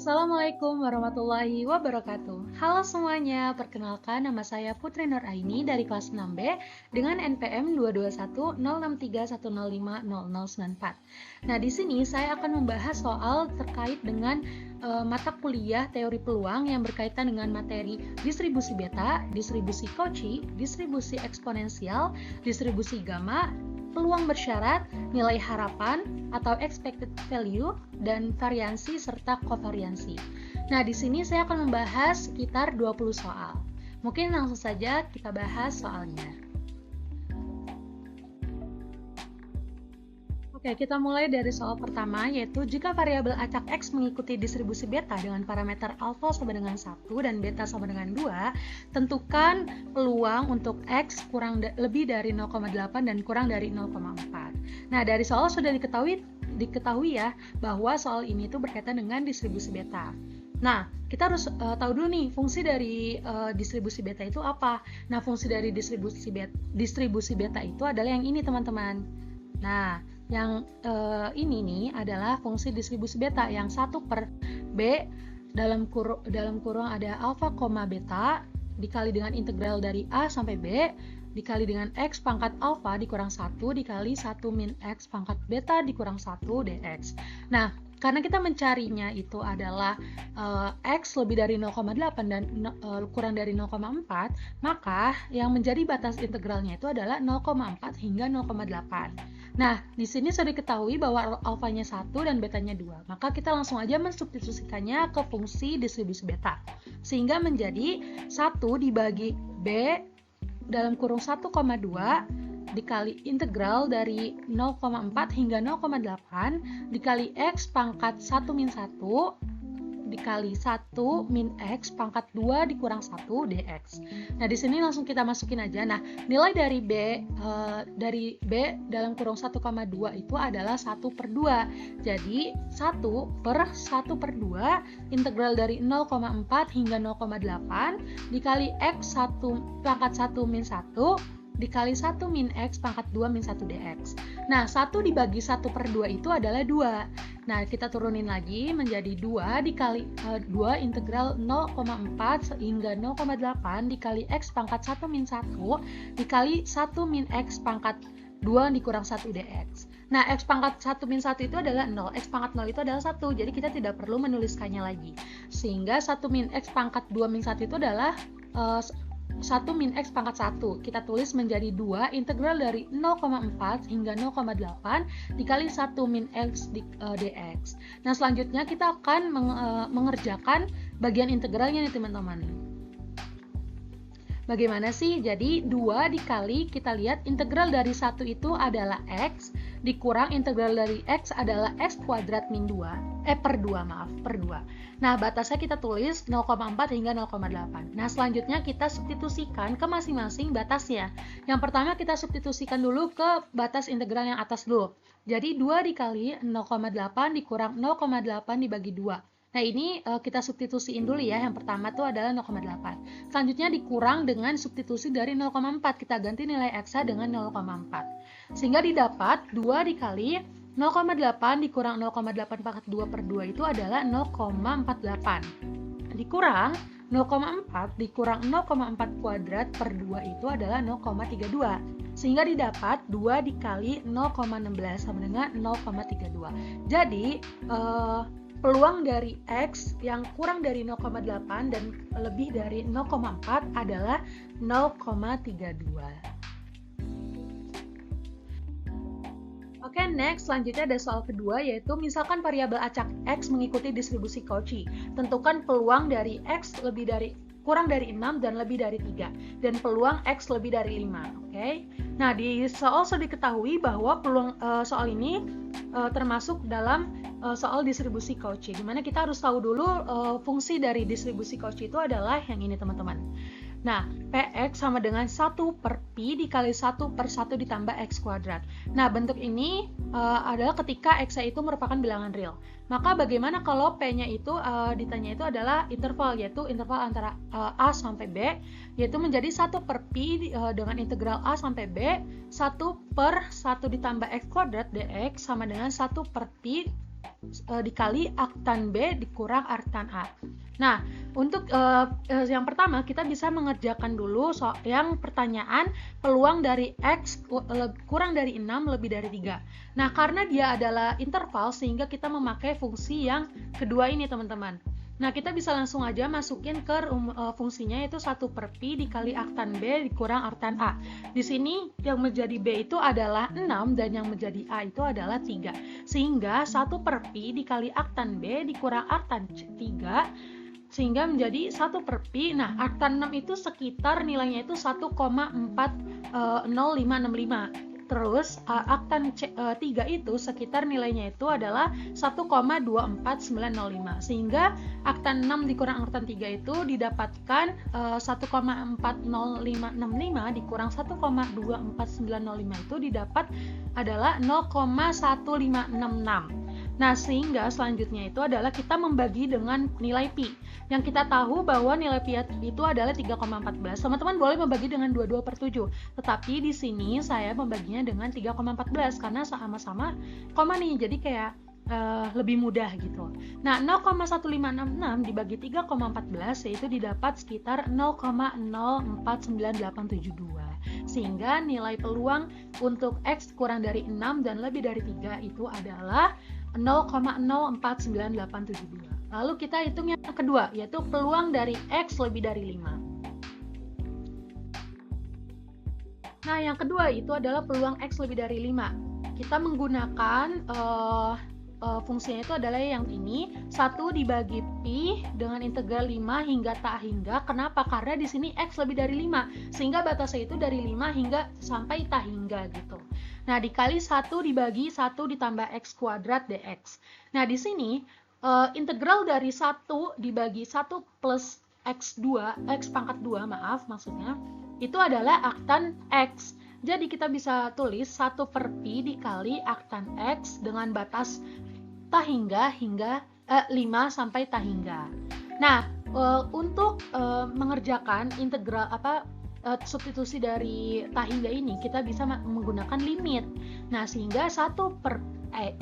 Assalamualaikum warahmatullahi wabarakatuh. Halo semuanya, perkenalkan nama saya Putri Nur Aini dari kelas 6B dengan NPM 2210631050094. Nah, di sini saya akan membahas soal terkait dengan mata kuliah teori peluang yang berkaitan dengan materi distribusi beta, distribusi Cauchy, distribusi eksponensial, distribusi gamma, peluang bersyarat, nilai harapan atau expected value, dan variansi serta kovariansi. Nah, di sini saya akan membahas sekitar 20 soal. Mungkin langsung saja kita bahas soalnya. Oke, kita mulai dari soal pertama, yaitu jika variabel acak X mengikuti distribusi beta dengan parameter alfa sama dengan 1 dan beta sama dengan 2, tentukan peluang untuk X lebih dari 0,8 dan kurang dari 0,4. Nah, dari soal sudah diketahui ya, bahwa soal ini tuh berkaitan dengan distribusi beta. Nah, kita harus tahu dulu nih, fungsi dari distribusi beta itu apa? Nah, fungsi dari distribusi beta itu adalah yang ini, teman-teman. Nah, yang ini nih adalah fungsi distribusi beta yang 1 per B dalam kurung ada alfa, beta dikali dengan integral dari A sampai B dikali dengan X pangkat alfa dikurang 1 dikali 1 min X pangkat beta dikurang 1 dx. Nah, karena kita mencarinya itu adalah X lebih dari 0,8 dan kurang dari 0,4, maka yang menjadi batas integralnya itu adalah 0,4 hingga 0,8. Nah, di sini sudah diketahui bahwa alfanya 1 dan betanya 2. Maka kita langsung aja mensubstitusikannya ke fungsi distribusi beta. Sehingga menjadi 1 dibagi B dalam kurung 1,2 dikali integral dari 0,4 hingga 0,8 dikali X pangkat 1 min 1 dikali 1 min X pangkat 2 dikurang 1 dx. Nah, di sini langsung kita masukin aja. Nah, nilai dari B dalam kurung 1,2 itu adalah 1 per 2. Jadi, 1 per 1 per 2 integral dari 0,4 hingga 0,8 dikali X pangkat 1 min 1 dikali 1 min X pangkat 2 min 1 dx. Nah, 1 dibagi 1 per 2 itu adalah 2. Nah, kita turunin lagi menjadi 2 dikali 2 integral 0,4 hingga 0,8 dikali X pangkat 1 min 1 dikali 1 min X pangkat 2 dikurang 1 dx. Nah, X pangkat 1 min 1 itu adalah 0, X pangkat 0 itu adalah 1, jadi kita tidak perlu menuliskannya lagi. Sehingga 1 min X pangkat 2 min 1 itu adalah 1 min X pangkat 1. Kita tulis menjadi 2 integral dari 0,4 hingga 0,8 dikali 1 min X dx. Nah, selanjutnya kita akan mengerjakan bagian integralnya nih, teman-teman. Bagaimana sih? Jadi 2 dikali, kita lihat integral dari 1 itu adalah X, dikurang integral dari X adalah X kuadrat min 2, per 2. Nah, batasnya kita tulis 0,4 hingga 0,8. Nah, selanjutnya kita substitusikan ke masing-masing batasnya. Yang pertama kita substitusikan dulu ke batas integral yang atas dulu. Jadi 2 dikali 0,8 dikurang 0,8 dibagi 2. Nah, ini kita substitusiin dulu ya. Yang pertama itu adalah 0,8. Selanjutnya dikurang dengan substitusi dari 0,4. Kita ganti nilai X-nya dengan 0,4. Sehingga didapat 2 dikali 0,8 dikurang 0,8 pangkat 2 per 2 itu adalah 0,48. Dikurang 0,4 dikurang 0,4 kuadrat per 2 itu adalah 0,32. Sehingga didapat 2 dikali 0,16 sama dengan 0,32. Jadi, peluang dari X yang kurang dari 0,8 dan lebih dari 0,4 adalah 0,32. Oke, next, selanjutnya ada soal kedua, yaitu misalkan variabel acak X mengikuti distribusi Cauchy. Tentukan peluang dari X kurang dari 6 dan lebih dari 3, dan peluang X lebih dari 5. Oke. Nah, di soal sudah diketahui bahwa peluang soal ini termasuk dalam soal distribusi Cauchy, dimana kita harus tahu dulu fungsi dari distribusi Cauchy itu adalah yang ini, teman-teman. Nah, Px sama dengan 1 per Pi dikali 1 per 1 ditambah X kuadrat. Nah, bentuk ini adalah ketika X-nya itu merupakan bilangan real. Maka bagaimana kalau P-nya itu ditanya itu adalah interval, yaitu interval antara A sampai B, yaitu menjadi 1 per Pi dengan integral A sampai B, 1 per 1 ditambah X kuadrat dx sama dengan 1 per Pi dikali arctan B dikurang arctan A. Nah, untuk yang pertama kita bisa mengerjakan dulu yang pertanyaan peluang dari X kurang dari 6 lebih dari 3. Nah, karena dia adalah interval sehingga kita memakai fungsi yang kedua ini, teman-teman. Nah, kita bisa langsung aja masukin ke fungsinya, yaitu 1 per Pi dikali arctan B dikurang arctan A. Di sini yang menjadi B itu adalah 6 dan yang menjadi A itu adalah 3. Sehingga 1 per Pi dikali arctan B dikurang arctan 3 sehingga menjadi 1 per Pi. Nah, arctan 6 itu sekitar nilainya itu 1,40565. Terus arctan 3 itu sekitar nilainya itu adalah 1,24905. Sehingga arctan 6 dikurang arctan 3 itu didapatkan 1,40565 dikurang 1,24905 itu didapat adalah 0,1566. Nah, sehingga selanjutnya itu adalah kita membagi dengan nilai Pi. Yang kita tahu bahwa nilai Pi itu adalah 3,14. Teman-teman boleh membagi dengan 22 per 7. Tetapi di sini saya membaginya dengan 3,14 karena sama-sama koma nih. Jadi kayak lebih mudah gitu. Nah, 0,1566 dibagi 3,14 yaitu didapat sekitar 0,049872. Sehingga nilai peluang untuk X kurang dari 6 dan lebih dari 3 itu adalah 0,049872. Lalu kita hitung yang kedua, yaitu peluang dari X lebih dari 5. Nah, yang kedua itu adalah peluang X lebih dari 5. Kita menggunakan fungsinya itu adalah yang ini, 1 dibagi Pi dengan integral 5 hingga tak hingga. Kenapa? Karena di sini X lebih dari 5, sehingga batasnya itu dari 5 hingga sampai tak hingga gitu. Nah, dikali 1 dibagi 1 ditambah X kuadrat dx. Nah, di sini integral dari 1 dibagi 1 plus X2, X pangkat 2 maksudnya, itu adalah arctan X. Jadi kita bisa tulis 1 per Pi dikali arctan X dengan batas tak hingga 5 sampai tak hingga. Nah, untuk mengerjakan integral substitusi dari tak hingga ini kita bisa menggunakan limit. Nah, sehingga 1 per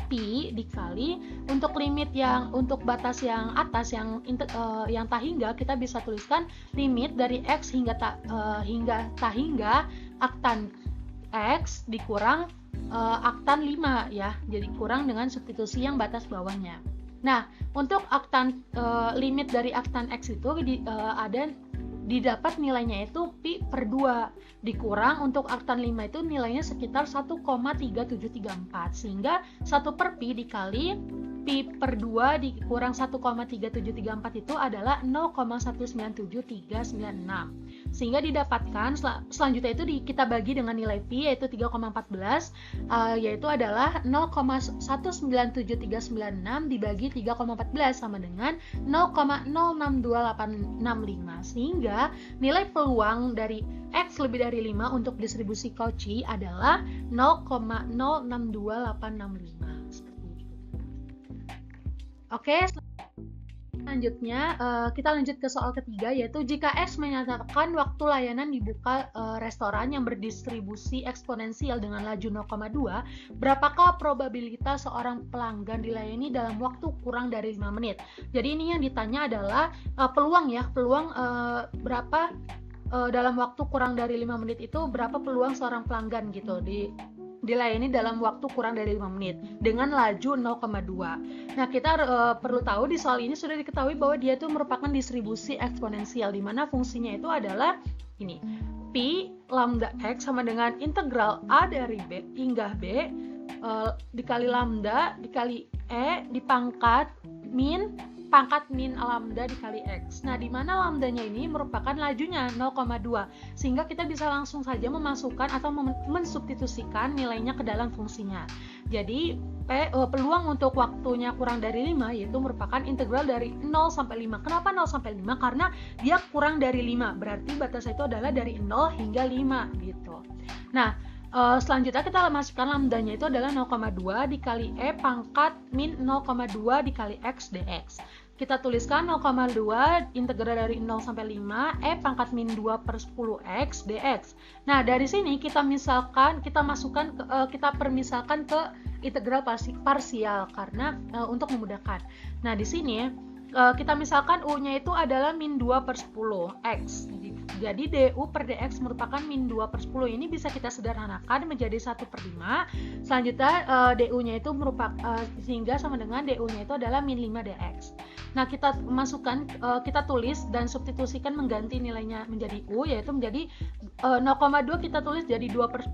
Pi dikali untuk limit yang untuk batas yang atas yang tak hingga, kita bisa tuliskan limit dari X hingga tak hingga arctan X dikurang arctan 5 ya. Jadi kurang dengan substitusi yang batas bawahnya. Nah, untuk arctan limit dari arctan X itu didapat nilainya itu Pi per 2 dikurang untuk arctan 5 itu nilainya sekitar 1,3734, sehingga 1 per Pi dikali Pi per 2 dikurang 1,3734 itu adalah 0,19736, sehingga didapatkan selanjutnya itu kita bagi dengan nilai Pi yaitu 3,14 yaitu adalah 0,197396 dibagi 3,14 sama dengan 0,062865, sehingga nilai peluang dari X lebih dari 5 untuk distribusi Cauchy adalah 0,062865 seperti itu. Oke, selanjutnya kita lanjut ke soal ketiga, yaitu jika X menyatakan waktu layanan dibuka restoran yang berdistribusi eksponensial dengan laju 0,2, berapakah probabilitas seorang pelanggan dilayani dalam waktu kurang dari 5 menit? Jadi ini yang ditanya adalah peluang berapa dalam waktu kurang dari 5 menit itu berapa peluang seorang pelanggan gitu dilayani dalam waktu kurang dari 5 menit dengan laju 0,2. Nah, kita perlu tahu di soal ini sudah diketahui bahwa dia itu merupakan distribusi eksponensial, di mana fungsinya itu adalah ini, Pi lambda X sama dengan integral A dari B hingga B dikali lambda dikali E dipangkat min lambda dikali X. Nah, di mana lambdanya ini merupakan lajunya 0,2, sehingga kita bisa langsung saja memasukkan atau mensubstitusikan nilainya ke dalam fungsinya. Jadi peluang untuk waktunya kurang dari 5 yaitu merupakan integral dari 0 sampai 5. Kenapa 0 sampai 5? Karena dia kurang dari 5, berarti batasnya itu adalah dari 0 hingga 5 gitu. Nah, Selanjutnya kita masukkan lambdanya itu adalah 0,2 dikali E pangkat min 0,2 dikali X dx. Kita tuliskan 0,2 integral dari 0 sampai 5 E pangkat min 2 per 10 X dx. Nah, dari sini kita permisalkan ke integral parsial karena untuk memudahkan. Nah, di sini kita misalkan U-nya itu adalah min 2 per 10 X. Jadi du per dx merupakan min 2 per 10. Ini bisa kita sederhanakan menjadi 1 per 5. Selanjutnya du-nya itu sehingga sama dengan du-nya itu adalah min 5 dx. Nah, kita tulis dan substitusikan mengganti nilainya menjadi u, yaitu menjadi 0,2 kita tulis jadi 2 per 10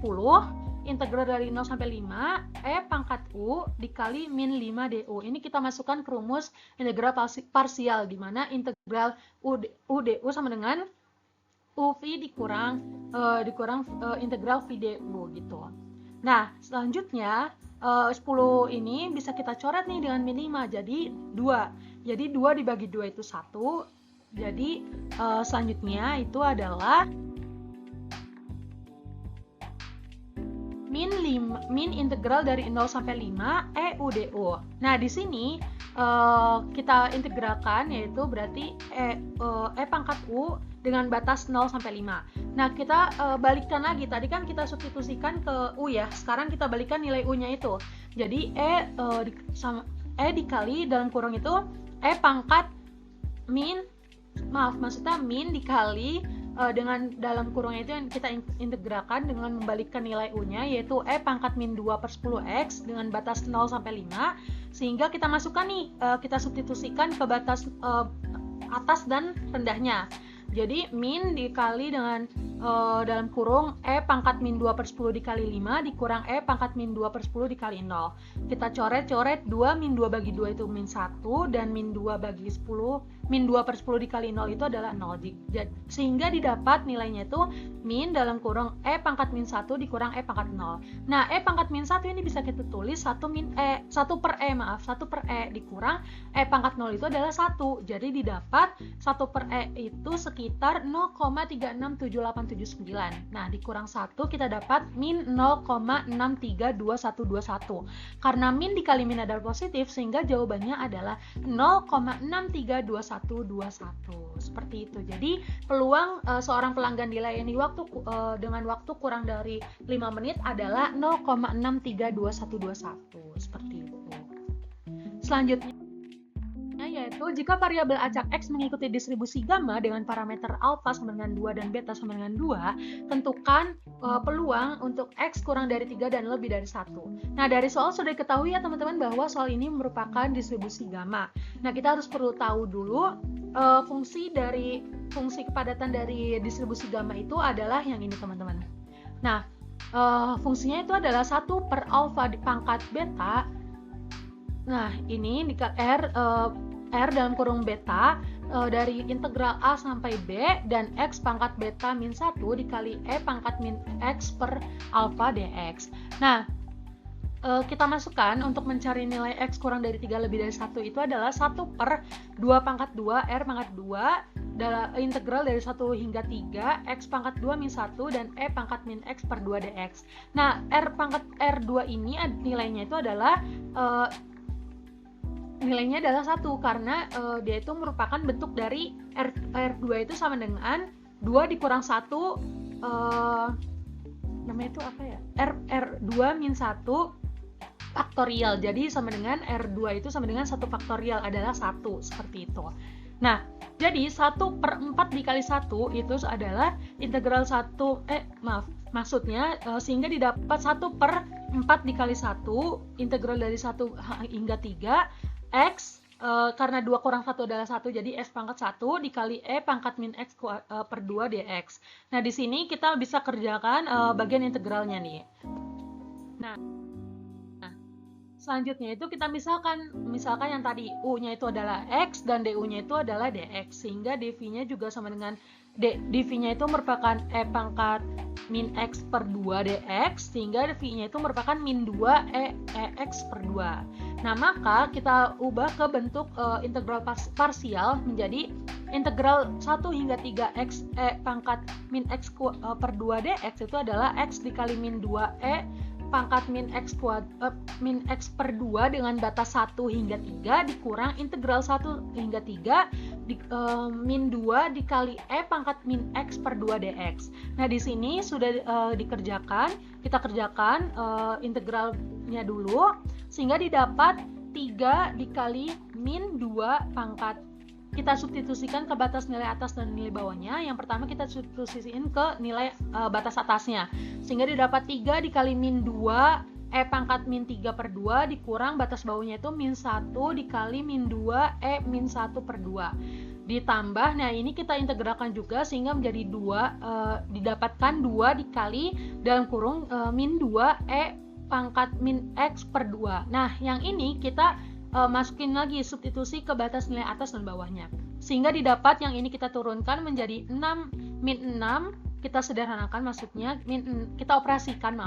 integral dari 0 sampai 5 E pangkat U dikali min 5 DU. Ini kita masukkan ke rumus integral parsial, di mana integral U DU sama dengan UV dikurang integral V DU gitu. Nah, selanjutnya 10 ini bisa kita coret nih dengan min 5, jadi 2. Jadi 2 dibagi 2 itu 1. Jadi selanjutnya itu adalah min integral dari 0 sampai 5 E U DU. Nah, di sini kita integralkan, yaitu berarti E pangkat U dengan batas 0 sampai 5. Nah, kita balikkan lagi. Tadi kan kita substitusikan ke U ya. Sekarang kita balikkan nilai U-nya itu. Jadi E dikali dalam kurung itu E pangkat min dikali dengan dalam kurungnya itu yang kita integralkan dengan membalikkan nilai U-nya, yaitu E pangkat min 2 per 10X dengan batas 0 sampai 5, sehingga kita masukkan nih, kita substitusikan ke batas atas dan rendahnya. Jadi min dikali dengan dalam kurung E pangkat min 2 per 10 dikali 5 dikurang E pangkat min 2 per 10 dikali 0. Kita coret 2, min 2 bagi 2 itu min 1, dan min 2 bagi 10, min 2 per 10 dikali 0 itu adalah 0. Sehingga didapat nilainya itu min dalam kurung E pangkat min 1 dikurang E pangkat 0. Nah, E pangkat min 1 ini bisa kita tulis 1 per E dikurang E pangkat 0 itu adalah 1. Jadi didapat 1 per E itu sekitar 0,367879. Nah, dikurang 1 kita dapat min 0,632121. Karena min dikali min adalah positif, sehingga jawabannya adalah 0,632121. Seperti itu. Jadi peluang seorang pelanggan dilayani dengan waktu kurang dari 5 menit adalah 0,632121. Seperti itu. Selanjutnya yaitu jika variabel acak X mengikuti distribusi gamma dengan parameter alfa sama dengan 2 dan beta sama dengan 2, tentukan peluang untuk X kurang dari 3 dan lebih dari 1. Nah, dari soal sudah diketahui ya teman-teman bahwa soal ini merupakan distribusi gamma. Nah, kita perlu tahu dulu fungsi kepadatan dari distribusi gamma itu adalah yang ini teman-teman. Nah, fungsinya itu adalah 1 per alfa pangkat beta. Nah, ini R dalam kurung beta dari integral A sampai B dan X pangkat beta min 1 dikali E pangkat min X per alfa dx. Nah, kita masukkan untuk mencari nilai X kurang dari 3 lebih dari 1 itu adalah 1 per 2 pangkat 2 R pangkat 2 integral dari 1 hingga 3 X pangkat 2 min 1 dan E pangkat min X per 2 dx. Nah, R pangkat R2 ini nilainya itu adalah nilainya adalah 1 karena dia itu merupakan bentuk dari R2 itu sama dengan 2 dikurang 1 namanya itu apa ya? R2 min 1 faktorial. Jadi sama dengan R2 itu sama dengan 1 faktorial adalah 1, seperti itu. Nah, jadi 1 per 4 dikali 1 itu adalah integral 1 maksudnya sehingga didapat 1 per 4 dikali 1 integral dari 1 hingga 3 X karena 2 kurang 1 adalah 1, jadi X pangkat 1 dikali E pangkat min X per 2 dx. Nah, di sini kita bisa kerjakan bagian integralnya nih. Nah, selanjutnya itu kita misalkan yang tadi U-nya itu adalah X dan DU-nya itu adalah dx, sehingga dV-nya juga sama dengan dV-nya itu merupakan E pangkat min X per 2 dx, sehingga dV-nya itu merupakan min 2 X per 2. Nah, maka kita ubah ke bentuk integral parsial menjadi integral 1 hingga 3x pangkat min x per 2 dx itu adalah x dikali min 2 pangkat min x per 2 dengan batas 1 hingga 3 dikurang integral 1 hingga 3 min 2 dikali pangkat min x per 2 dx. Nah, di sini sudah dikerjakan. Kita kerjakan integralnya dulu sehingga didapat 3 dikali min 2 pangkat. Kita substitusikan ke batas nilai atas dan nilai bawahnya. Yang pertama kita substitusikan ke nilai batas atasnya. Sehingga didapat 3 dikali min 2 pangkat min 3 per 2 dikurang batas bawahnya itu min 1 dikali min 2 min 1 per 2. Ditambah, nah ini kita integralkan juga sehingga menjadi 2, didapatkan 2 dikali dalam kurung min 2 pangkat min x per 2. Nah, yang ini kita masukin lagi substitusi ke batas nilai atas dan bawahnya. Sehingga didapat yang ini kita turunkan menjadi 6 min 6. Kita sederhanakan maksudnya, kita operasikan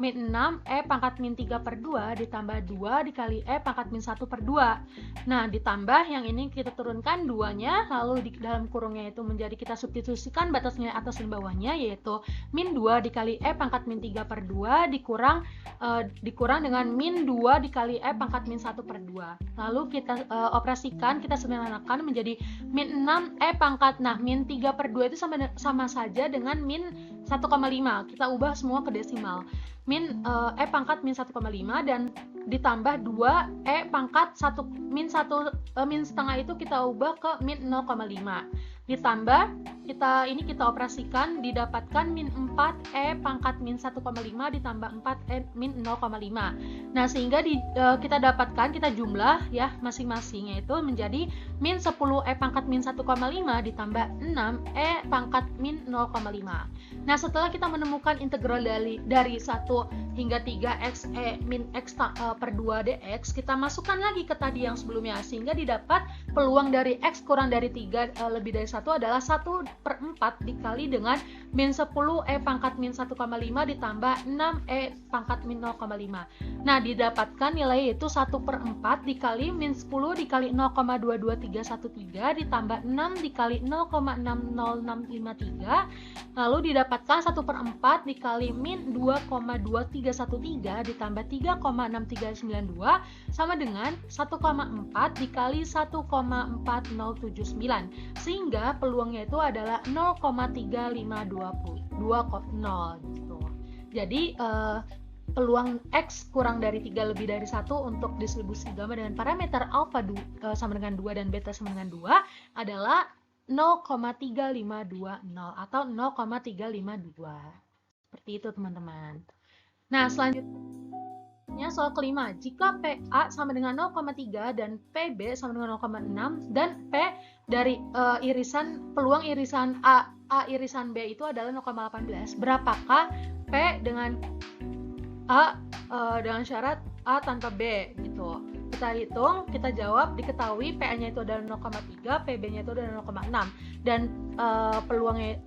min 6 pangkat min 3 per 2 ditambah 2 dikali pangkat min 1 per 2. Nah, ditambah yang ini kita turunkan 2-nya, lalu di dalam kurungnya itu menjadi kita substitusikan batas nilai atas dan bawahnya, yaitu min 2 dikali pangkat min 3 per 2 dikurang dengan min 2 dikali pangkat min 1 per 2. Lalu kita operasikan, kita sederhanakan menjadi min 6 pangkat, nah min 3 per 2 itu sama saja dengan min 1,5. Kita ubah semua ke desimal. Min pangkat min 1,5 dan ditambah 2 pangkat 1 min setengah itu kita ubah ke min 0,5. Ditambah kita operasikan didapatkan min 4 pangkat min 1,5 ditambah 4 min 0,5. Nah, sehingga kita dapatkan, kita jumlah ya masing-masingnya itu menjadi min 10 pangkat min 1,5 ditambah 6 pangkat min 0,5. Nah, setelah kita menemukan integral dari 1 hingga 3x min x per 2 dx, kita masukkan lagi ke tadi yang sebelumnya sehingga didapat peluang dari x kurang dari 3 lebih dari 1 adalah 1/4 dikali dengan min 10 pangkat min 1,5 ditambah 6 pangkat min 0,5. Nah, didapatkan nilai yaitu 1/4 dikali min 10 dikali 0,22313 ditambah 6 dikali 0,60653, lalu didapatkan 1/4 dikali min 2,2313 ditambah 3,6392 sama dengan 1,4 dikali 1,4079, sehingga peluangnya itu adalah 0,3520 gitu. Jadi peluang X kurang dari 3 lebih dari 1 untuk distribusi gamma dengan parameter alpha sama dengan 2 dan beta sama dengan 2 adalah 0,3520 atau 0,352. Seperti itu, teman-teman. Nah, selanjutnya soal kelima, jika PA sama dengan 0,3 dan PB sama dengan 0,6 dan P dari peluang irisan A irisan B itu adalah 0,18, berapakah P dengan A dengan syarat A tanpa B gitu. Kita hitung, kita jawab, diketahui PA-nya itu adalah 0,3, PB-nya itu adalah 0,6 dan peluangnya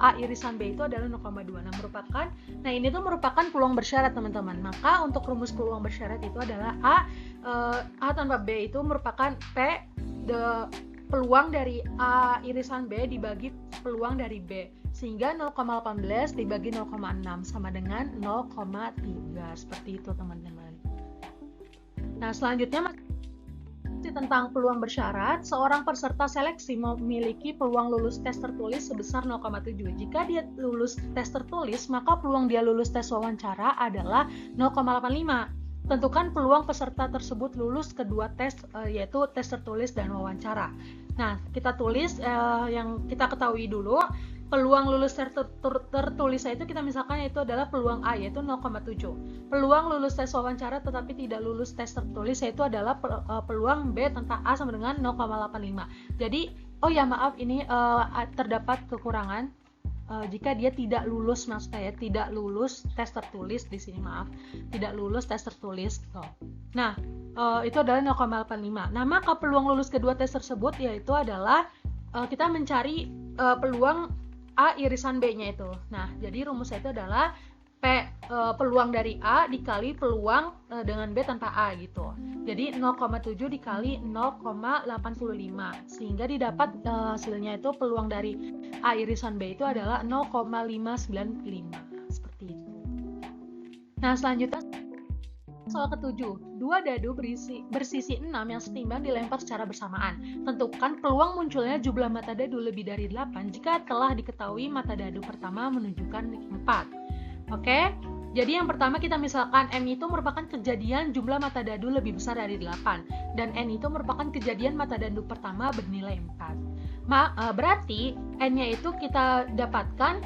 A irisan B itu adalah 0,2. Nah, ini tuh merupakan peluang bersyarat, teman-teman. Maka untuk rumus peluang bersyarat itu adalah A tanpa B itu merupakan peluang dari A irisan B dibagi peluang dari B, sehingga 0,18 dibagi 0,6 sama dengan 0,3. Seperti itu, teman-teman. Nah, selanjutnya masih tentang peluang bersyarat. Seorang peserta seleksi memiliki peluang lulus tes tertulis sebesar 0,7. Jika dia lulus tes tertulis, maka peluang dia lulus tes wawancara adalah 0,85. Tentukan peluang peserta tersebut lulus kedua tes, yaitu tes tertulis dan wawancara. Nah, kita tulis yang kita ketahui dulu. Peluang lulus tertulis itu kita misalkan itu adalah peluang A, yaitu 0,7. Peluang lulus tes wawancara tetapi tidak lulus tes tertulis itu adalah peluang B tentang A sama dengan 0,85. Jadi, ini terdapat kekurangan jika dia tidak lulus, tidak lulus tes tertulis di sini, tidak lulus tes tertulis. Nah, itu adalah 0,85. Nah, maka peluang lulus kedua tes tersebut yaitu adalah kita mencari peluang A irisan B-nya itu. Nah, jadi rumusnya itu adalah P peluang dari A dikali peluang dengan B tanpa A gitu. Jadi 0,7 dikali 0,85 sehingga didapat hasilnya itu peluang dari A irisan B itu adalah 0,595 seperti itu. Nah, selanjutnya soal ke-7, dua dadu bersisi 6 yang setimbang dilempar secara bersamaan. Tentukan peluang munculnya jumlah mata dadu lebih dari 8 jika telah diketahui mata dadu pertama menunjukkan 4. Oke, jadi yang pertama kita misalkan M itu merupakan kejadian jumlah mata dadu lebih besar dari 8 dan N itu merupakan kejadian mata dadu pertama bernilai 4. Berarti N-nya itu kita dapatkan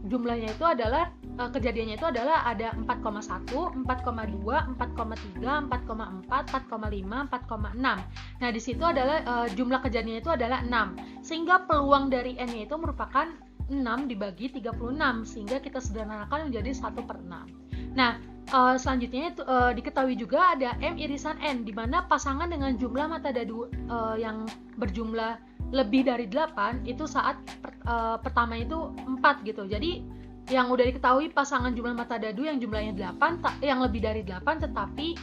jumlahnya itu adalah kejadiannya itu adalah ada 4,1, 4,2, 4,3, 4,4, 4,5, 4,6. Nah, di situ adalah jumlah kejadiannya itu adalah 6. Sehingga peluang dari N-nya itu merupakan 6 dibagi 36 sehingga kita sederhanakan menjadi 1/6. Nah, selanjutnya itu diketahui juga ada M irisan N di mana pasangan dengan jumlah mata dadu yang berjumlah lebih dari 8 itu saat pertama itu 4 gitu. Jadi yang udah diketahui pasangan jumlah mata dadu yang jumlahnya 8 yang lebih dari 8 tetapi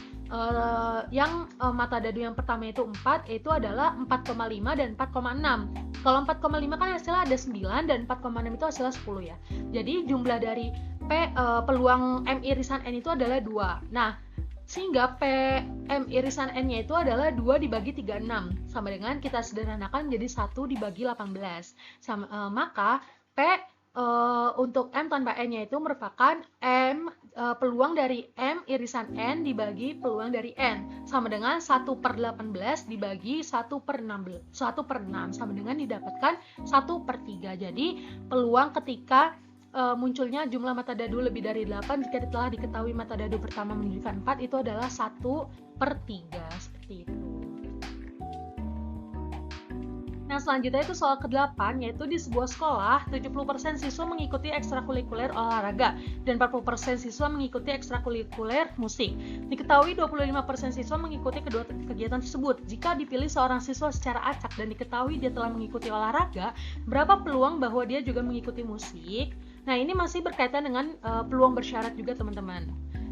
yang mata dadu yang pertama itu 4 itu adalah 4,5 dan 4,6. Kalau 4,5 kan hasilnya ada 9 dan 4,6 itu hasilnya 10 ya. Jadi jumlah dari peluang M irisan N itu adalah 2. Nah, sehingga P M irisan N-nya itu adalah 2 dibagi 36 sama dengan kita sederhanakan menjadi 1 dibagi 18. Maka P untuk M tanpa N-nya itu merupakan peluang dari M irisan N dibagi peluang dari N sama dengan 1/18 dibagi 1/6 sama dengan didapatkan 1/3. Jadi peluang ketika munculnya jumlah mata dadu lebih dari 8 jika telah diketahui mata dadu pertama menunjukkan 4 itu adalah 1/3 seperti itu. Nah, selanjutnya itu soal ke-8, yaitu di sebuah sekolah 70% siswa mengikuti ekstrakurikuler olahraga dan 40% siswa mengikuti ekstrakurikuler musik. Diketahui 25% siswa mengikuti kedua kegiatan tersebut. Jika dipilih seorang siswa secara acak dan diketahui dia telah mengikuti olahraga, berapa peluang bahwa dia juga mengikuti musik? Nah, ini masih berkaitan dengan peluang bersyarat juga, teman-teman.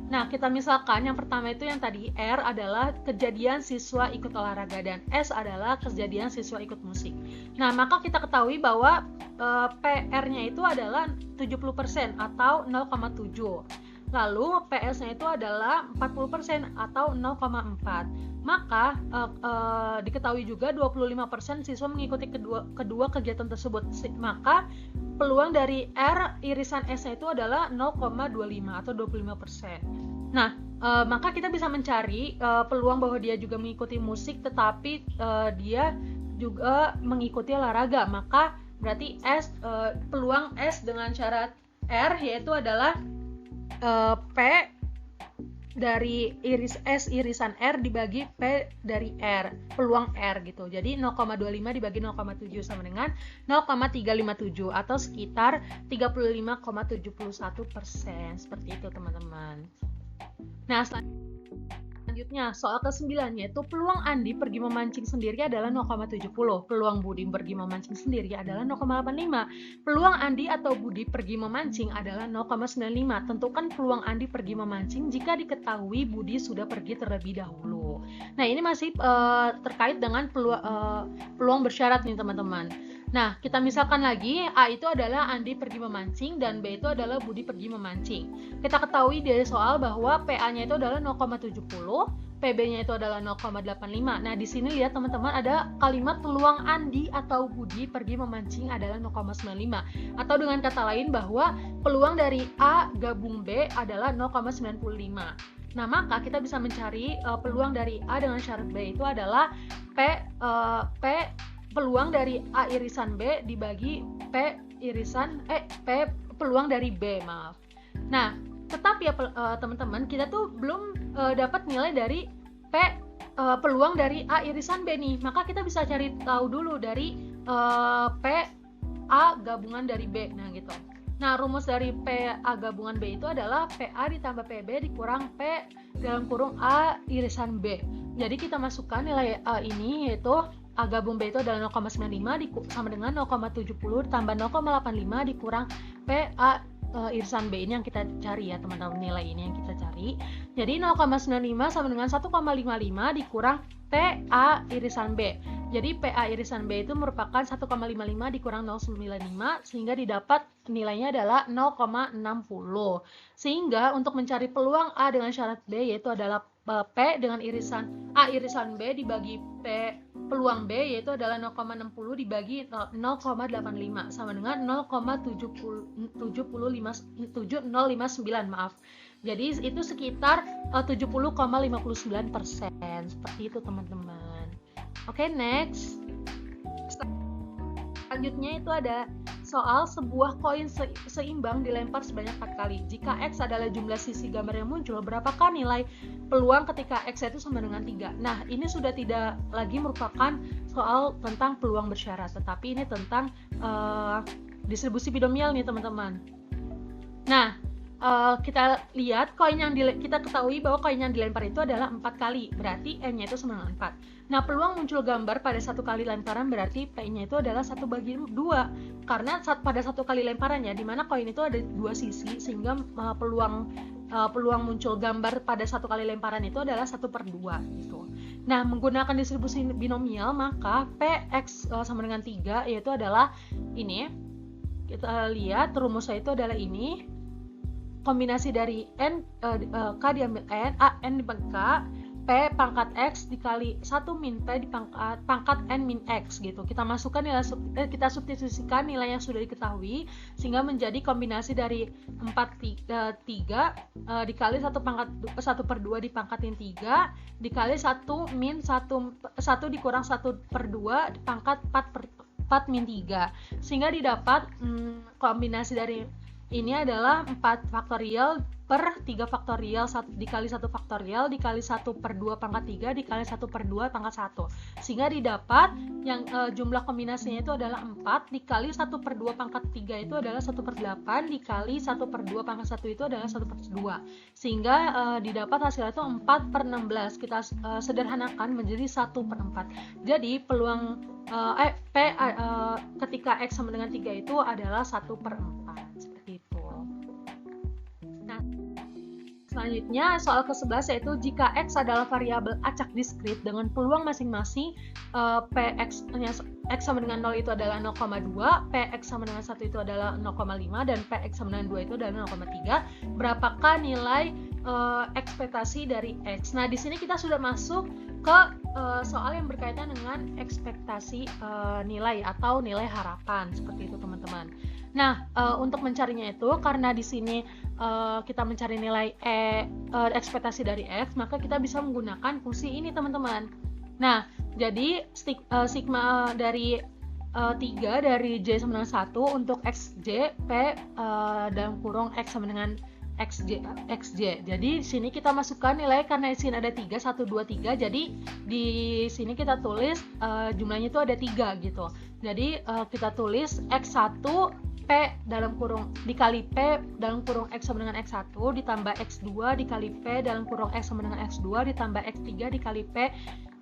Nah, kita misalkan yang pertama itu yang tadi R adalah kejadian siswa ikut olahraga dan S adalah kejadian siswa ikut musik. Nah, maka kita ketahui bahwa PR-nya itu adalah 70% atau 0,7. Lalu PS-nya itu adalah 40% atau 0,4. Maka diketahui juga 25% siswa mengikuti kedua kegiatan tersebut. Maka peluang dari R irisan S-nya itu adalah 0,25 atau 25%. Nah, maka kita bisa mencari peluang bahwa dia juga mengikuti musik tetapi dia juga mengikuti olahraga. Maka berarti peluang S dengan syarat R yaitu adalah P dari S irisan R dibagi P dari R, peluang R gitu. Jadi 0,25 dibagi 0,7 sama dengan 0,357 atau sekitar 35,71%. Seperti itu, teman-teman. Nah, selanjutnya soal ke-9 yaitu peluang Andi pergi memancing sendiri adalah 0,70, peluang Budi pergi memancing sendiri adalah 0,85, peluang Andi atau Budi pergi memancing adalah 0,95. Tentukan peluang Andi pergi memancing jika diketahui Budi sudah pergi terlebih dahulu. Nah, ini masih terkait dengan peluang bersyarat nih, teman-teman. Nah, kita misalkan lagi, A itu adalah Andi pergi memancing dan B itu adalah Budi pergi memancing. Kita ketahui dari soal bahwa PA-nya itu adalah 0,70, PB-nya itu adalah 0,85. Nah, di sini lihat teman-teman ada kalimat peluang Andi atau Budi pergi memancing adalah 0,95. Atau dengan kata lain bahwa peluang dari A gabung B adalah 0,95. Nah, maka kita bisa mencari peluang dari A dengan syarat B itu adalah peluang dari A irisan B dibagi P peluang dari B, maaf. Nah, tetapi ya teman-teman, kita tuh belum dapat nilai dari peluang dari A irisan B nih. Maka kita bisa cari tahu dulu dari P A gabungan dari B. Nah, gitu. Nah, rumus dari PA gabungan B itu adalah PA ditambah PB dikurang P dalam kurung A irisan B. Jadi kita masukkan nilai A ini yaitu A gabung B itu adalah 0,95 sama dengan 0,70 tambah 0,85 dikurang PA irisan B ini yang kita cari ya teman-teman, nilai ini yang kita cari. Jadi 0,95 sama dengan 1,55 dikurang PA irisan B. Jadi PA irisan B itu merupakan 1,55 dikurang 0,95 sehingga didapat nilainya adalah 0,60. Sehingga untuk mencari peluang A dengan syarat B yaitu adalah P dengan irisan A irisan B dibagi P peluang B yaitu adalah 0,60 dibagi 0,85 sama dengan 0,7059 maaf. Jadi itu sekitar 70,59%. Seperti itu teman-teman. Oke, next. Selanjutnya itu ada soal sebuah koin seimbang dilempar sebanyak 4 kali. Jika X adalah jumlah sisi gambar yang muncul, berapakah nilai peluang ketika X itu sama dengan 3? Nah, ini sudah tidak lagi merupakan soal tentang peluang bersyarat, tetapi ini tentang distribusi binomial nih teman-teman. Nah, kita lihat koin yang kita ketahui bahwa koin yang dilempar itu adalah 4 kali, berarti N-nya itu sama dengan 4. Nah, peluang muncul gambar pada 1 kali lemparan berarti P-nya itu adalah 1/2, karena pada 1 kali lemparannya di mana koin itu ada 2 sisi sehingga peluang muncul gambar pada 1 kali lemparan itu adalah 1/2 gitu. Nah, menggunakan distribusi binomial maka Px sama dengan 3 yaitu adalah ini. Kita lihat rumusnya itu adalah ini. Kombinasi dari N, K diambil N, A, N dibagi K, P pangkat X dikali 1 min P di pangkat N min X gitu. Kita masukkan nilai, kita substitusikan nilai yang sudah diketahui sehingga menjadi kombinasi dari 3 dikali 1/2 dipangkatin 3 dikali 1 min 1 dikurang 1/2 dipangkat 4 min 3 sehingga didapat kombinasi dari ini adalah 4 faktorial per 3 faktorial dikali 1 faktorial dikali 1/2 pangkat 3 dikali 1/2 pangkat 1 sehingga didapat yang jumlah kombinasinya itu adalah 4 dikali 1/2 pangkat 3 itu adalah 1/8 dikali 1/2 pangkat 1 itu adalah 1/2 sehingga didapat hasilnya itu 4/16. Kita sederhanakan menjadi 1/4. Jadi peluang P ketika X sama dengan 3 itu adalah 1/4. Selanjutnya soal ke-11 yaitu jika X adalah variabel acak diskrit dengan peluang masing-masing Px X sama dengan 0 itu adalah 0,2, Px sama dengan 1 itu adalah 0,5 dan Px sama dengan 2 itu adalah 0,3. Berapakah nilai ekspektasi dari X? Nah, di sini kita sudah masuk ke soal yang berkaitan dengan ekspektasi nilai atau nilai harapan seperti itu teman-teman. Nah, untuk mencarinya itu karena di sini kita mencari nilai ekspektasi dari X, maka kita bisa menggunakan fungsi ini teman-teman. Nah, jadi sigma dari 3 dari J sama dengan 1 untuk XJ P dalam kurung X sama dengan XJ. Jadi di sini kita masukkan nilai karena di sini ada 3, 1, 2, 3. Jadi di sini kita tulis jumlahnya itu ada 3 gitu. Jadi kita tulis X1 P dalam kurung dikali P dalam kurung X sama dengan X1 ditambah X2 dikali P dalam kurung X sama dengan X2 ditambah X3 dikali P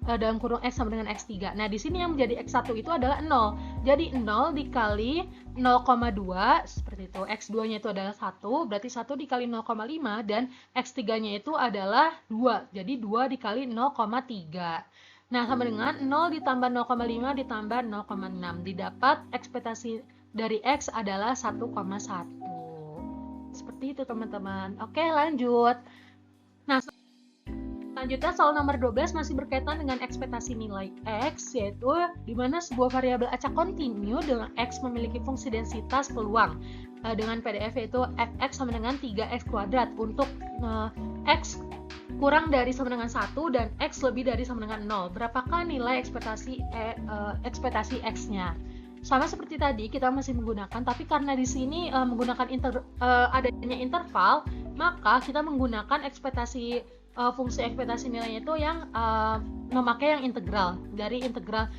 dalam kurung X sama dengan X3. Nah, di sini yang menjadi X1 itu adalah 0. Jadi 0 dikali 0,2 seperti itu. X2-nya itu adalah 1, berarti 1 dikali 0,5 dan X3-nya itu adalah 2. Jadi 2 dikali 0,3. Nah, sama dengan 0 ditambah 0,5 ditambah 0,6. Didapat ekspektasi dari X adalah 1,1. Seperti itu teman-teman. Oke, lanjut. Nah, selanjutnya soal nomor 12 masih berkaitan dengan ekspektasi nilai X, yaitu di mana sebuah variabel acak kontinu dengan X memiliki fungsi densitas peluang dengan PDF yaitu Fx sama dengan 3x kuadrat untuk X kurang dari sama dengan 1 dan X lebih dari sama dengan 0. Berapakah nilai ekspektasi X-nya? Sama seperti tadi kita masih menggunakan, tapi karena di sini menggunakan adanya interval, maka kita menggunakan fungsi ekspektasi nilainya itu yang memakai yang integral dari integral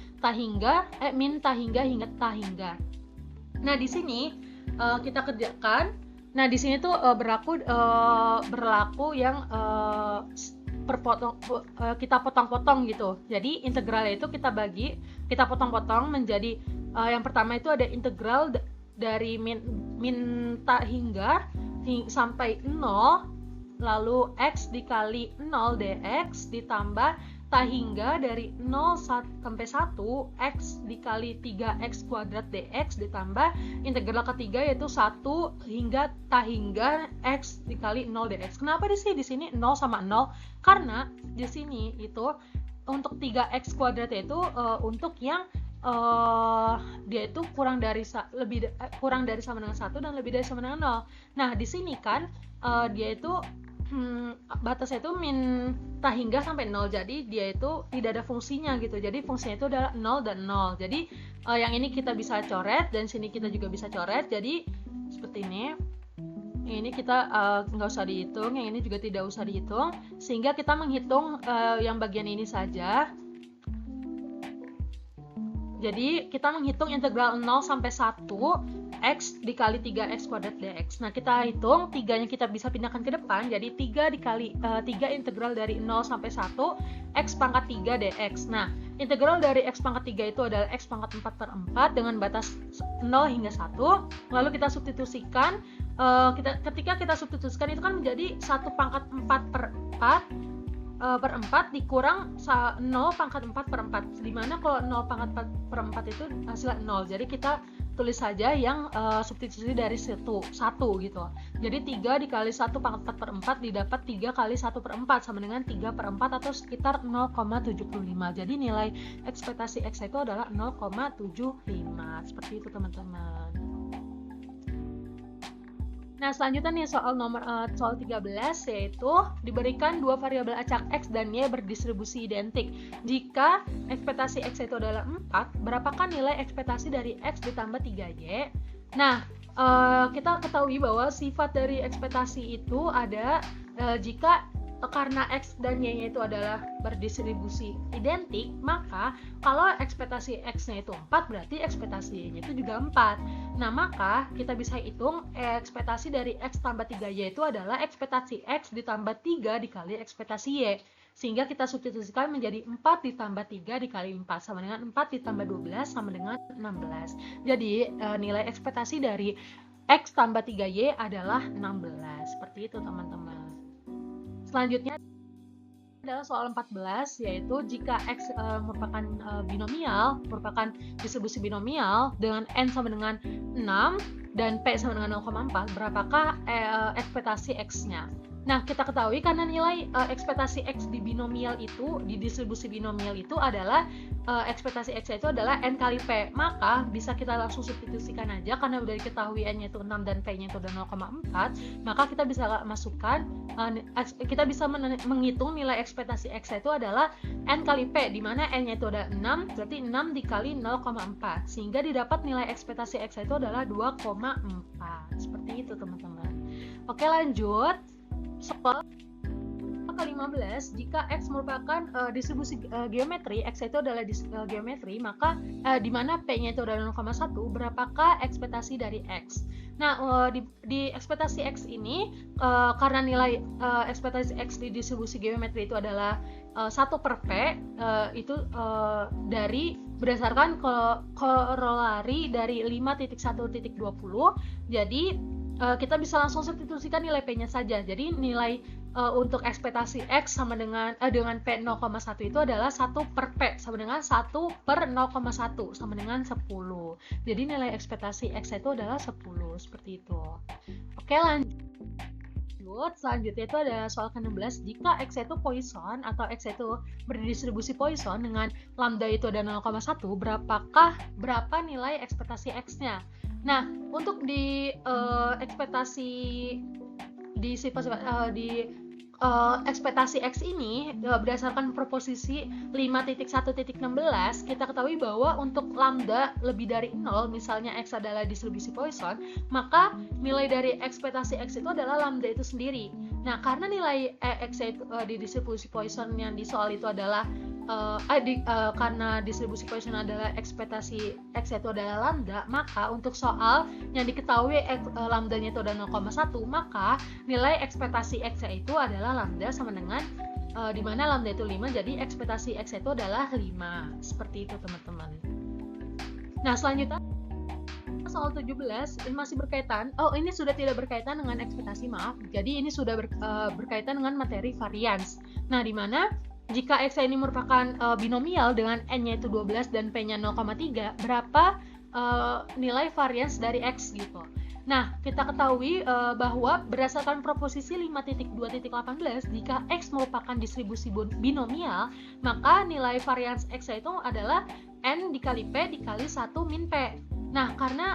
min ta hingga hingga ta hingga. Nah, di sini kita kerjakan. Nah, di sini tuh berlaku yang kita potong-potong gitu. Jadi integralnya itu kita potong-potong menjadi yang pertama itu ada integral dari min hingga sampai 0, lalu x dikali 0 dx ditambah hingga dari 0 sampai 1 x dikali 3x kuadrat dx ditambah integral ketiga yaitu 1 hingga hingga x dikali 0 dx. Kenapa di sini 0 sama 0? Karena di sini itu untuk 3x kuadrat itu untuk yang dia itu kurang dari sama dengan 1 dan lebih dari sama dengan 0. Nah, di sini kan dia itu batasnya itu min hingga sampai 0, jadi dia itu tidak ada fungsinya gitu. Jadi fungsinya itu adalah 0 dan 0. Jadi yang ini kita bisa coret dan sini kita juga bisa coret. Jadi seperti ini. Ini kita nggak usah dihitung, yang ini juga tidak usah dihitung, sehingga kita menghitung yang bagian ini saja. Jadi kita menghitung integral 0 sampai 1 x dikali 3x kuadrat dx. Nah, kita hitung 3-nya kita bisa pindahkan ke depan, jadi 3 dikali 3 integral dari 0 sampai 1 x pangkat 3 dx. Nah, integral dari x pangkat 3 itu adalah x pangkat 4/4 dengan batas 0 hingga 1. Lalu kita substitusikan, ketika kita substitusikan itu kan menjadi 1 pangkat 4/4 per 4 dikurang 0 pangkat 4 per 4, dimana kalau 0 pangkat 4 per 4 itu hasilnya 0, jadi kita tulis saja yang substitusi dari satu gitu. Jadi 3 dikali 1 pangkat 4 per 4 didapat 3 kali 1 per 4 sama dengan 3 per 4 atau sekitar 0,75. Jadi nilai ekspektasi X itu adalah 0,75. Seperti itu teman-teman. Nah, selanjutnya nih soal 13, yaitu diberikan dua variabel acak X dan Y berdistribusi identik. Jika ekspektasi X itu adalah 4, berapakah nilai ekspektasi dari X ditambah 3Y? Nah, kita ketahui bahwa sifat dari ekspektasi itu ada jika karena X dan Y itu adalah berdistribusi identik, maka kalau ekspektasi X-nya itu 4, berarti ekspektasi Y-nya itu juga 4. Nah, maka kita bisa hitung ekspektasi dari X tambah 3Y itu adalah ekspektasi X ditambah 3 dikali ekspektasi Y. Sehingga kita substitusikan menjadi 4 ditambah 3 dikali 4 sama dengan 4 ditambah 12 sama dengan 16. Jadi nilai ekspektasi dari X tambah 3Y adalah 16. Seperti itu teman-teman. Selanjutnya adalah soal 14, yaitu jika X merupakan binomial, merupakan distribusi binomial dengan N sama dengan 6 dan P sama dengan 0,4, berapakah ekspektasi X-nya? Nah, kita ketahui karena nilai ekspektasi X di binomial itu, di distribusi binomial itu adalah ekspektasi X itu adalah N kali P, maka bisa kita langsung substitusikan aja karena udah diketahui N-nya itu 6 dan P-nya itu udah 0,4, maka kita bisa masukkan, kita bisa menghitung nilai ekspektasi X itu adalah N kali P, di mana N-nya itu ada 6, berarti 6 dikali 0,4, sehingga didapat nilai ekspektasi X itu adalah 2,4. Seperti itu teman-teman. Oke, lanjut. Soal ke-15, jika X merupakan distribusi geometri, X itu adalah geometri, maka di mana P-nya itu adalah 0,1, berapakah ekspektasi dari X? Nah, di ekspektasi X ini, karena nilai ekspektasi X di distribusi geometri itu adalah 1 per P, itu dari berdasarkan korolari dari 5.1.20, jadi kita bisa langsung substitusikan nilai P-nya saja. Jadi nilai untuk ekspektasi X sama dengan P 0,1 itu adalah 1 per P sama dengan 1 per 0,1 sama dengan 10. Jadi nilai ekspektasi X itu adalah 10, seperti itu. Oke, lanjut. Selanjutnya itu ada soal ke-16, jika X itu Poisson atau X itu berdistribusi Poisson dengan lambda itu ada 0,1, berapa nilai ekspektasi X-nya? Nah, untuk di ekspektasi di ekspektasi X ini berdasarkan proposisi 5.1.16, kita ketahui bahwa untuk lambda lebih dari 0, misalnya X adalah distribusi Poisson, maka nilai dari ekspektasi X itu adalah lambda itu sendiri. Nah, karena nilai X itu di distribusi Poisson yang di soal itu adalah karena distribusi Poisson adalah ekspektasi X itu adalah lambda, maka untuk soal yang diketahui lambdanya itu adalah 0,1, maka nilai ekspektasi X itu adalah lambda sama dengan di mana lambda itu 5, jadi ekspektasi X itu adalah 5. Seperti itu teman-teman. Nah, selanjutnya soal 17 ini masih berkaitan. Oh, ini sudah tidak berkaitan dengan ekspektasi, maaf. Jadi ini sudah berkaitan dengan materi varians. Nah, di mana jika x ini merupakan binomial dengan n-nya itu 12 dan p-nya 0,3, berapa nilai varians dari x gitu. Nah, kita ketahui bahwa berdasarkan proposisi 5.2.18, jika x merupakan distribusi binomial, maka nilai varians x itu adalah n dikali p dikali 1 min p. Nah, karena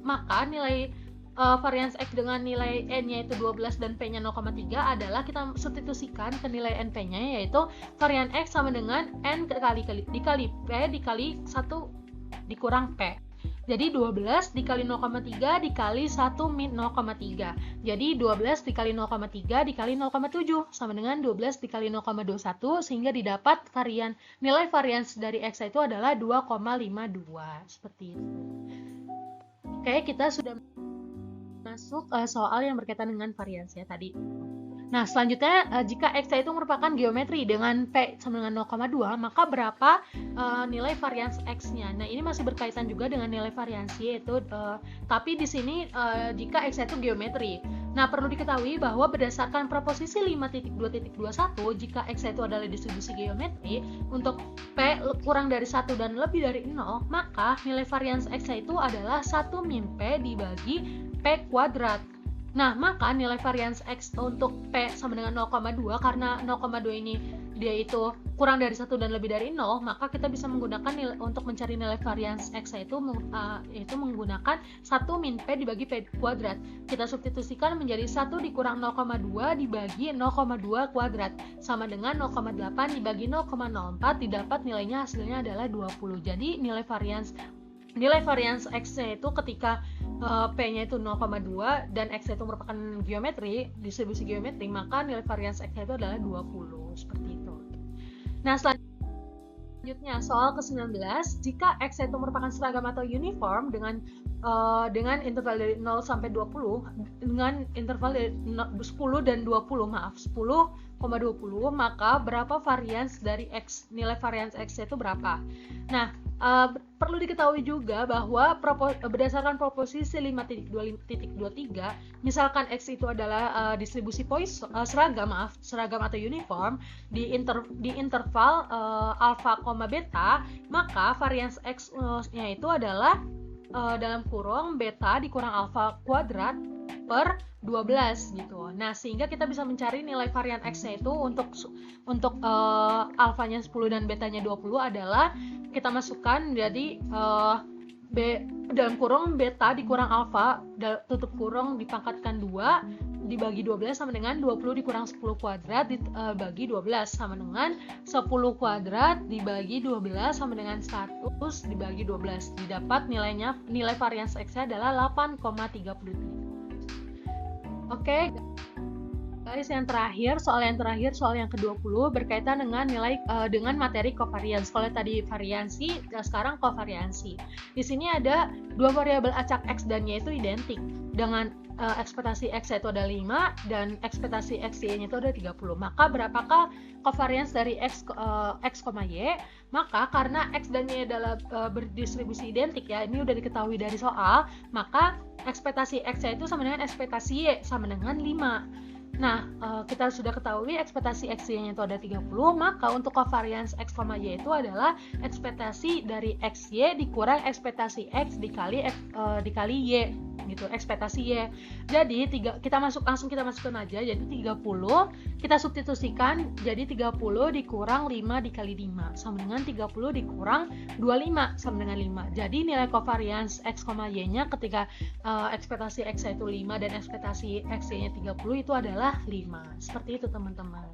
maka nilai varians x dengan nilai n-nya itu 12 dan p-nya 0,3 adalah kita substitusikan ke nilai np-nya, yaitu varian x sama dengan n dikali p dikali 1 dikurang p. Jadi 12 dikali 0,3 dikali 1 min 0,3. Jadi 12 dikali 0,3 dikali 0,7 sama dengan 12 dikali 0,21, sehingga didapat nilai varians dari x itu adalah 2,52. Seperti itu. Oke, kita sudah masuk soal yang berkaitan dengan varians ya tadi. Nah, selanjutnya jika x itu merupakan geometri dengan p sama dengan 0,2, maka berapa nilai varians x-nya? Nah, ini masih berkaitan juga dengan nilai variansi, yaitu tapi di sini jika x itu geometri. Nah, perlu diketahui bahwa berdasarkan proposisi 5.2.21, jika x itu adalah distribusi geometri, untuk p kurang dari 1 dan lebih dari 0, maka nilai varians x itu adalah 1 min p dibagi p kuadrat. Nah, maka nilai varians x untuk p sama dengan 0,2, karena 0,2 ini dia itu kurang dari 1 dan lebih dari 0, maka kita bisa menggunakan untuk mencari nilai varians x itu menggunakan 1 min p dibagi p kuadrat. Kita substitusikan menjadi 1 dikurang 0,2 dibagi 0,2 kuadrat sama dengan 0,8 dibagi 0,04, didapat nilainya hasilnya adalah 20. Jadi nilai varians x-nya itu ketika p-nya itu 0,2 dan x itu merupakan distribusi geometri, maka nilai varians x itu adalah 20, seperti itu. Nah, selanjutnya soal ke-19, jika x itu merupakan seragam atau uniform dengan interval dari 0 sampai 20, dengan interval dari 10 dan 20, 10,20, maka berapa varians dari x? Nilai varians x itu berapa? Nah, perlu diketahui juga bahwa berdasarkan proposisi 5.2.23, misalkan x itu adalah distribusi seragam atau uniform di interval alfa, beta, maka varians x-nya itu adalah dalam kurung beta dikurang alfa kuadrat per 12 gitu. Nah, sehingga kita bisa mencari nilai varian x-nya itu untuk alfanya 10 dan betanya 20 adalah kita masukkan jadi dalam kurung beta dikurang alfa tutup kurung dipangkatkan 2 dibagi 12 sama dengan 20 dikurang 10 kuadrat dibagi 12 sama dengan 10 kuadrat dibagi 12 sama dengan 100 dibagi 12. Didapat nilai varians x-nya adalah 8,33. Oke. Guys, soal yang ke-20 berkaitan dengan dengan materi covariance. Kalau tadi variansi, sekarang covariansi. Di sini ada dua variabel acak x dan y itu identik dengan ekspektasi x itu ada 5 dan ekspektasi x y-nya itu ada 30. Maka berapakah covariance dari x, y? Maka karena x dan y adalah berdistribusi identik ya, ini udah diketahui dari soal, maka ekspektasi x itu sama dengan ekspektasi y sama dengan 5. Nah, kita sudah ketahui ekspektasi x-y-nya itu ada 30, maka untuk covariance x, y itu adalah ekspektasi dari xy dikurang ekspektasi x dikali y gitu, ekspektasi y. Jadi kita masukkan aja, jadi 30 kita substitusikan jadi 30 dikurang 5 dikali 5 sama dengan 30 dikurang 25 sama dengan 5. Jadi nilai covariance x, y-nya ketika ekspektasi x itu 5 dan ekspektasi x-nya 30 itu adalah 5. Seperti itu teman-teman.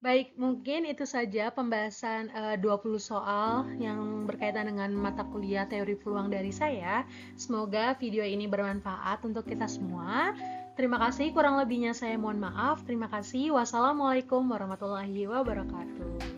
Baik, mungkin itu saja pembahasan 20 soal yang berkaitan dengan mata kuliah teori peluang dari saya. Semoga video ini bermanfaat untuk kita semua. Terima kasih, kurang lebihnya saya mohon maaf. Terima kasih. Wassalamualaikum warahmatullahi wabarakatuh.